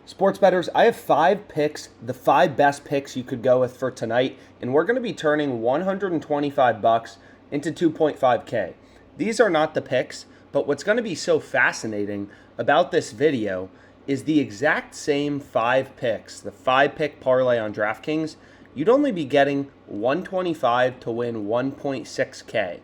Sports bettors, I have 5 picks, the 5 best picks you could go with for tonight, and we're going to be turning $125 into 2.5K. These are not the picks, but what's going to be so fascinating about this video is the exact same 5 picks, the 5-pick parlay on DraftKings. You'd only be getting 125 to win 1.6K,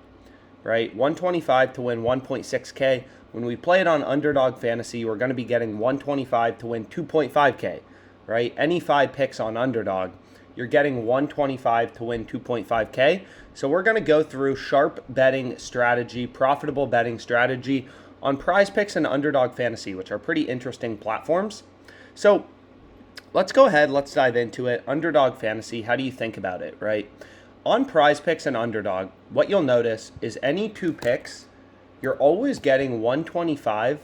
right? 125 to win 1.6K. When we play it on Underdog Fantasy, we're going to be getting 125 to win 2.5K, right? Any 5 picks on Underdog, you're getting 125 to win 2.5K. So we're going to go through sharp betting strategy, profitable betting strategy on PrizePicks and Underdog Fantasy, which are pretty interesting platforms. So let's go ahead, let's dive into it. Underdog Fantasy, how do you think about it, right? On PrizePicks and Underdog, what you'll notice is any 2 picks, you're always getting 125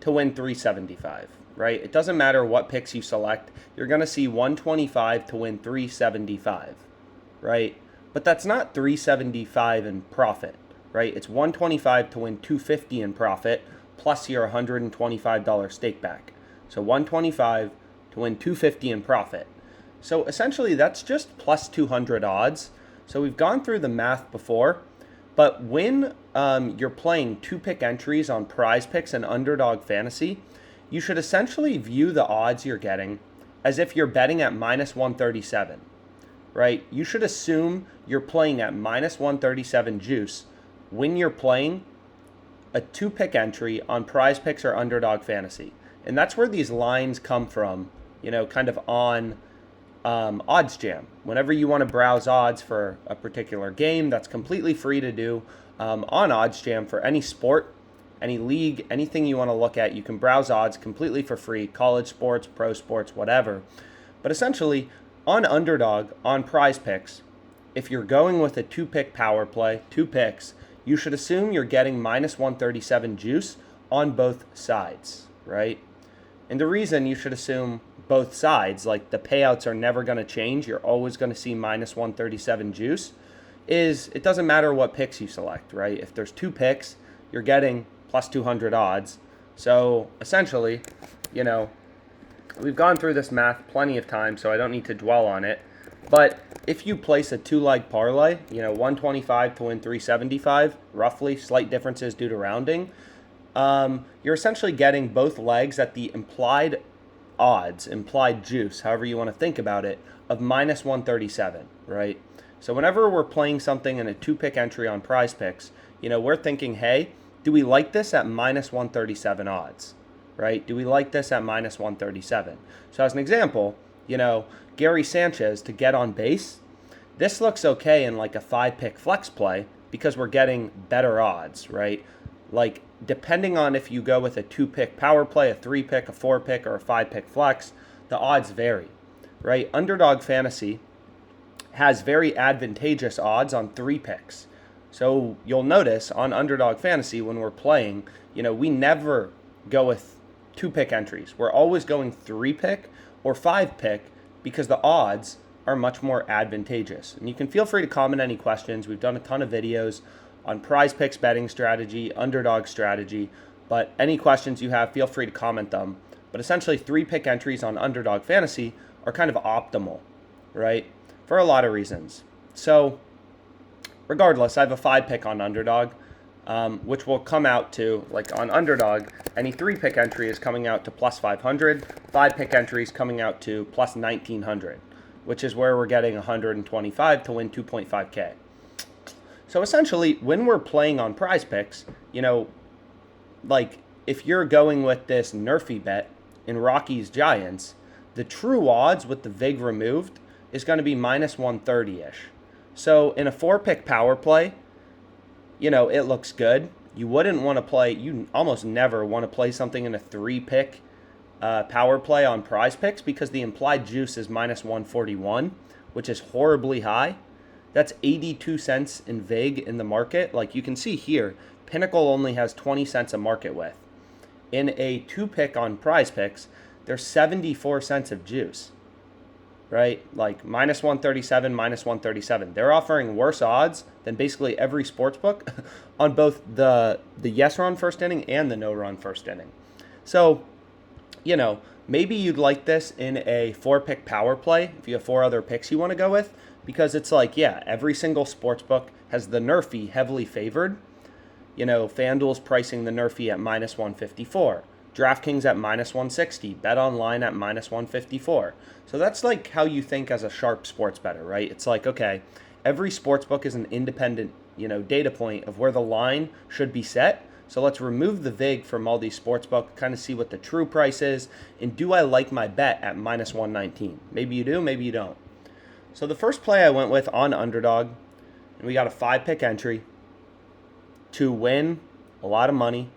to win 375, right? It doesn't matter what picks you select. You're going to see 125 to win 375, right? But that's not 375 in profit, right? It's 125 to win 250 in profit plus your $125 stake back. So 125 to win 250 in profit. So essentially that's just plus 200 odds. So we've gone through the math before. But when you're playing 2-pick entries on PrizePicks and Underdog Fantasy, you should essentially view the odds you're getting as if you're betting at minus 137, right? You should assume you're playing at minus 137 juice when you're playing a 2-pick entry on PrizePicks or Underdog Fantasy. And that's where these lines come from, kind of on OddsJam. Whenever you want to browse odds for a particular game, that's completely free to do on OddsJam for any sport, any league, anything you want to look at. You can browse odds completely for free, college sports, pro sports, whatever. But essentially, on Underdog, on PrizePicks, if you're going with a 2-pick power play, 2 picks, you should assume you're getting minus 137 juice on both sides, right? And the reason you should assume both sides, like the payouts are never going to change, you're always going to see minus 137 juice, is it doesn't matter what picks you select, right? If there's 2 picks, you're getting plus 200 odds. So essentially, we've gone through this math plenty of times, so I don't need to dwell on it. But if you place a 2-leg parlay, 125 to win 375, roughly, slight differences due to rounding, you're essentially getting both legs at the implied odds, implied juice, however you want to think about it, of minus 137, right? So whenever we're playing something in a 2-pick entry on PrizePicks, we're thinking, hey, do we like this at minus 137 odds, right? Do we like this at minus 137? So as an example, Gary Sanchez to get on base, this looks okay in like a 5-pick flex play because we're getting better odds, right? Like, depending on if you go with a 2-pick power play, a 3-pick, a 4-pick, or a 5-pick flex, the odds vary, right? Underdog Fantasy has very advantageous odds on 3 picks. So you'll notice on Underdog Fantasy when we're playing, we never go with 2-pick entries. We're always going 3-pick or 5-pick because the odds are much more advantageous. And you can feel free to comment any questions. We've done a ton of videos on PrizePicks betting strategy, Underdog strategy, but any questions you have, feel free to comment them. But essentially 3-pick entries on Underdog Fantasy are kind of optimal, right? For a lot of reasons. So regardless, I have a 5-pick on Underdog, which will come out to, like on Underdog, any 3-pick entry is coming out to plus 500, 5-pick entries coming out to plus 1900, which is where we're getting 125 to win 2.5K. So essentially, when we're playing on PrizePicks, like if you're going with this NRFI bet in Rockies Giants, the true odds with the VIG removed is going to be minus 130-ish. So in a 4-pick power play, it looks good. You wouldn't want to play, you almost never want to play something in a 3-pick power play on PrizePicks because the implied juice is minus 141, which is horribly high. That's 82 cents in VIG in the market. Like you can see here, Pinnacle only has 20 cents a market with. In a 2-pick on PrizePicks, there's 74 cents of juice, right? Like minus 137, minus 137. They're offering worse odds than basically every sportsbook on both the yes run first inning and the no run first inning. So, Maybe you'd like this in a 4-pick power play if you have 4 other picks you want to go with, because it's like, yeah, every single sportsbook has the NRFI heavily favored. FanDuel's pricing the NRFI at minus 154. DraftKings at minus 160. BetOnline at minus 154. So that's like how you think as a sharp sports bettor, right? It's like, okay, every sportsbook is an independent, data point of where the line should be set. So let's remove the vig from all these sportsbook, kind of see what the true price is, and do I like my bet at minus 119? Maybe you do, maybe you don't. So the first play I went with on Underdog, and we got a 5-pick entry to win a lot of money,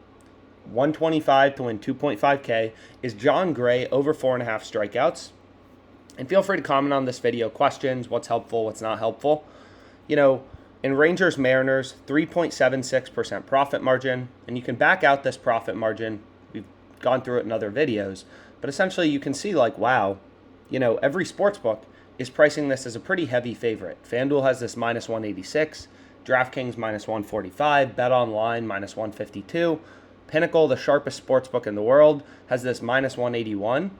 125 to win 2.5K, is John Gray over 4.5 strikeouts. And feel free to comment on this video, questions, what's helpful, what's not helpful. In Rangers Mariners, 3.76% profit margin, and you can back out this profit margin. We've gone through it in other videos, but essentially you can see like, wow, every sportsbook is pricing this as a pretty heavy favorite. FanDuel has this minus 186, DraftKings minus 145, BetOnline minus 152, Pinnacle, the sharpest sportsbook in the world, has this minus 181.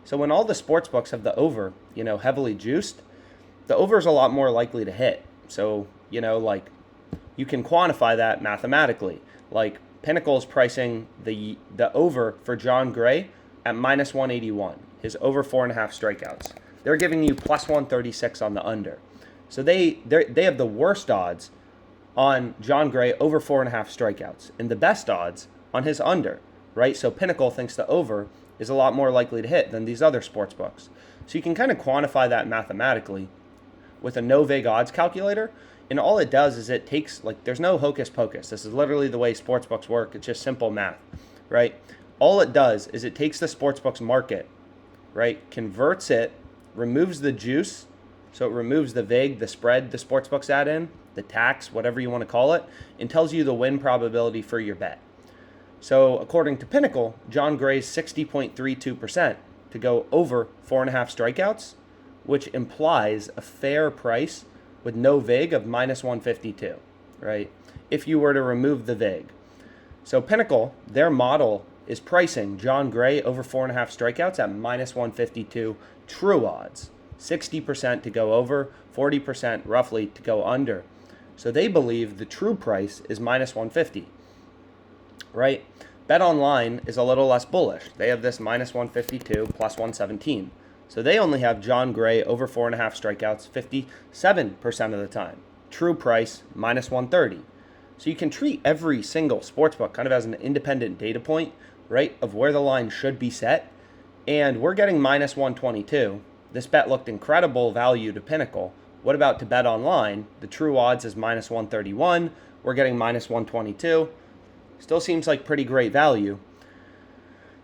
So when all the sportsbooks have the over, heavily juiced, the over is a lot more likely to hit. So, you can quantify that mathematically. Like Pinnacle is pricing the over for John Gray at minus 181, his over 4.5 strikeouts. They're giving you plus 136 on the under. So they have the worst odds on John Gray over 4.5 strikeouts and the best odds on his under, right? So Pinnacle thinks the over is a lot more likely to hit than these other sports books. So you can kind of quantify that mathematically with a no vig odds calculator. And all it does is it takes, there's no hocus pocus. This is literally the way sports books work. It's just simple math, right? All it does is it takes the sports books market, right? Converts it, removes the juice. So it removes the vig, the spread the sports books add in, the tax, whatever you want to call it, and tells you the win probability for your bet. So according to Pinnacle, John Gray's 60.32% to go over 4.5 strikeouts, which implies a fair price with no vig of minus 152, right? If you were to remove the vig. So Pinnacle, their model is pricing John Gray over 4.5 strikeouts at minus 152 true odds. 60% to go over, 40% roughly to go under. So they believe the true price is minus 150, right? BetOnline is a little less bullish. They have this minus 152 plus 117. So they only have John Gray over 4.5 strikeouts 57% of the time. True price minus 130. So you can treat every single sportsbook kind of as an independent data point, right, of where the line should be set. And we're getting minus 122. This bet looked incredible value to Pinnacle. What about to BetOnline? The true odds is minus 131. We're getting minus 122. Still seems like pretty great value.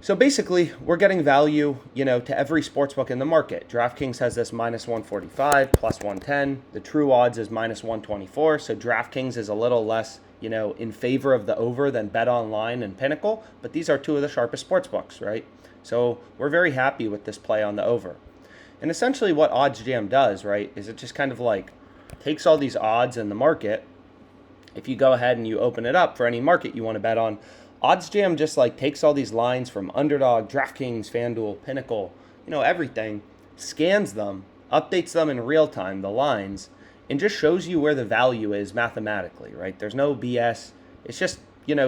So basically, we're getting value, to every sportsbook in the market. DraftKings has this minus 145, plus 110. The true odds is minus 124. So DraftKings is a little less, in favor of the over than BetOnline and Pinnacle. But these are two of the sharpest sportsbooks, right? So we're very happy with this play on the over. And essentially what OddsJam does, right, is it just kind of takes all these odds in the market. If you go ahead and you open it up for any market you want to bet on, OddsJam just takes all these lines from Underdog, DraftKings, FanDuel, Pinnacle, everything, scans them, updates them in real time, the lines, and just shows you where the value is mathematically, right? There's no BS. It's just,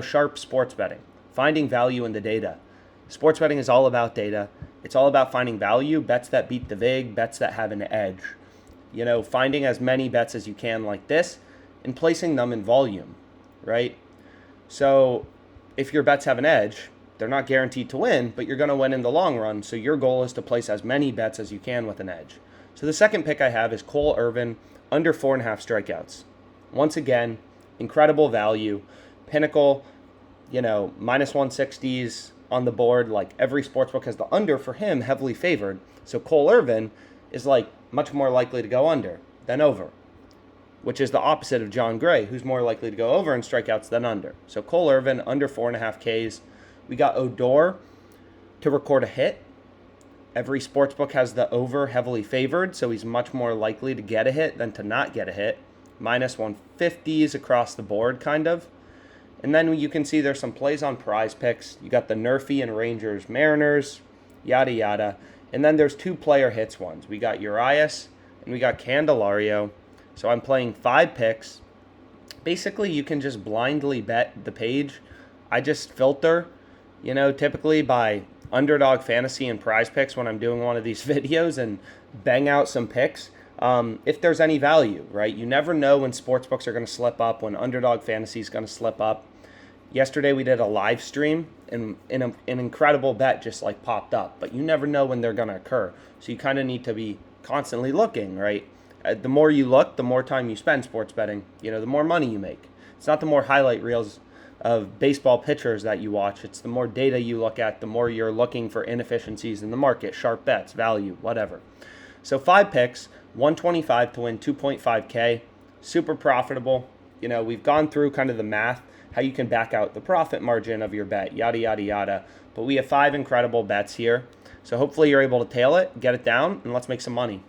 sharp sports betting, finding value in the data. Sports betting is all about data. It's all about finding value, bets that beat the vig, bets that have an edge. Finding as many bets as you can like this and placing them in volume, right? So if your bets have an edge, they're not guaranteed to win, but you're going to win in the long run. So your goal is to place as many bets as you can with an edge. So the second pick I have is Cole Irvin under 4.5 strikeouts. Once again, incredible value. Pinnacle, minus 160s on the board. Every sportsbook has the under for him heavily favored. So Cole Irvin is much more likely to go under than over, which is the opposite of John Gray, who's more likely to go over in strikeouts than under. So Cole Irvin, under 4.5 Ks. We got Odor to record a hit. Every sportsbook has the over heavily favored, so he's much more likely to get a hit than to not get a hit. Minus 150s across the board, kind of. And then you can see there's some plays on PrizePicks. You got the NRFI and Rangers Mariners. yada yada. And then there's 2 player hits ones. We got Urias and we got Candelario. So I'm playing 5 picks. Basically, you can just blindly bet the page. I just filter, typically by Underdog Fantasy and PrizePicks when I'm doing one of these videos, and bang out some picks. If there's any value, right? You never know when sportsbooks are going to slip up, when Underdog Fantasy is going to slip up. Yesterday we did a live stream, and an incredible bet just like popped up, but you never know when they're going to occur. So you kind of need to be constantly looking, right? The more you look, the more time you spend sports betting, the more money you make. It's not the more highlight reels of baseball pitchers that you watch. It's the more data you look at, the more you're looking for inefficiencies in the market, sharp bets, value, whatever. So 5 picks, 125 to win 2.5K, super profitable. We've gone through kind of the math, how you can back out the profit margin of your bet, yada, yada, yada. But we have 5 incredible bets here. So hopefully you're able to tail it, get it down, and let's make some money.